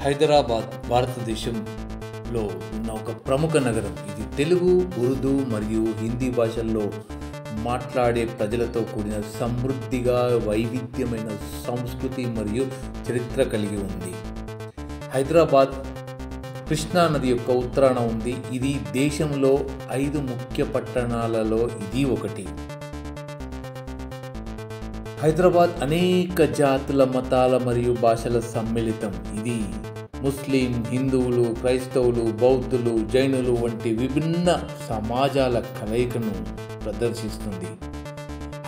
హైదరాబాద్ భారతదేశంలో ఉన్న ఒక ప్రముఖ నగరం. ఇది తెలుగు, ఉర్దూ మరియు హిందీ భాషల్లో మాట్లాడే ప్రజలతో కూడిన సమృద్ధిగా వైవిధ్యమైన సంస్కృతి మరియు చరిత్ర కలిగి ఉంది. హైదరాబాద్ కృష్ణా నది యొక్క ఉత్తరాన ఉంది. ఇది దేశంలో 5 ముఖ్య పట్టణాలలో ఇది ఒకటి. హైదరాబాద్ అనేక జాతుల, మతాల మరియు భాషల సమ్మిళితం. ఇది ముస్లిం, హిందువులు, క్రైస్తవులు, బౌద్ధులు, జైనులు వంటి విభిన్న సమాజాల కలయికను ప్రదర్శిస్తుంది.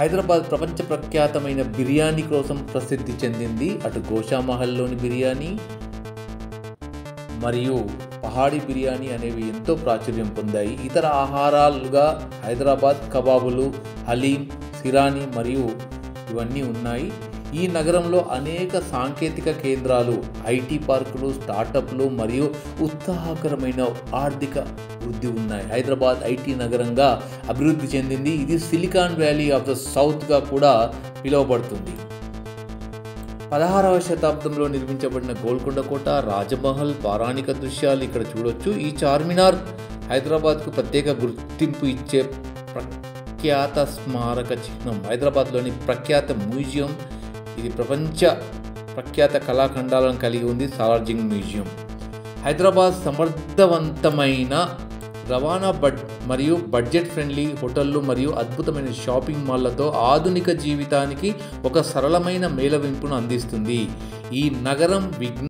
హైదరాబాద్ ప్రపంచ ప్రఖ్యాతమైన బిర్యానీ కోసం ప్రసిద్ధి చెందింది. అటు గోషామహల్లోని బిర్యానీ మరియు పహాడీ బిర్యానీ అనేవి ఎంతో ప్రాచుర్యం పొందాయి. ఇతర ఆహారాలుగా హైదరాబాద్ కబాబులు, హలీం, సిరానీ మరియు ఇవన్నీ ఉన్నాయి. ఈ నగరంలో అనేక సాంకేతిక కేంద్రాలు, ఐటీ పార్కులు, స్టార్టప్లు మరియు ఉత్సాహకరమైన ఆర్థిక వృద్ధి ఉన్నాయి. హైదరాబాద్ ఐటీ నగరంగా అభివృద్ధి చెందింది. ఇది సిలికాన్ వ్యాలీ ఆఫ్ ద సౌత్గా కూడా పిలువబడుతుంది. 16వ శతాబ్దంలో నిర్మించబడిన గోల్కొండ కోట, రాజమహల్ పౌరాణిక దృశ్యాలు ఇక్కడ చూడొచ్చు. ఈ చార్మినార్ హైదరాబాద్కు ప్రత్యేక గుర్తింపు ఇచ్చే ప్రఖ్యాత స్మారక చిహ్నం. హైదరాబాద్లోని ప్రఖ్యాత మ్యూజియం, ఇది ప్రపంచ ప్రఖ్యాత కళాఖండాలను కలిగి ఉంది. సాలార్జింగ్ మ్యూజియం. హైదరాబాద్ సమర్థవంతమైన రవాణా మరియు బడ్జెట్ ఫ్రెండ్లీ హోటళ్లు మరియు అద్భుతమైన షాపింగ్ మాల్లతో ఆధునిక జీవితానికి ఒక సరళమైన మేళవింపును అందిస్తుంది. ఈ నగరం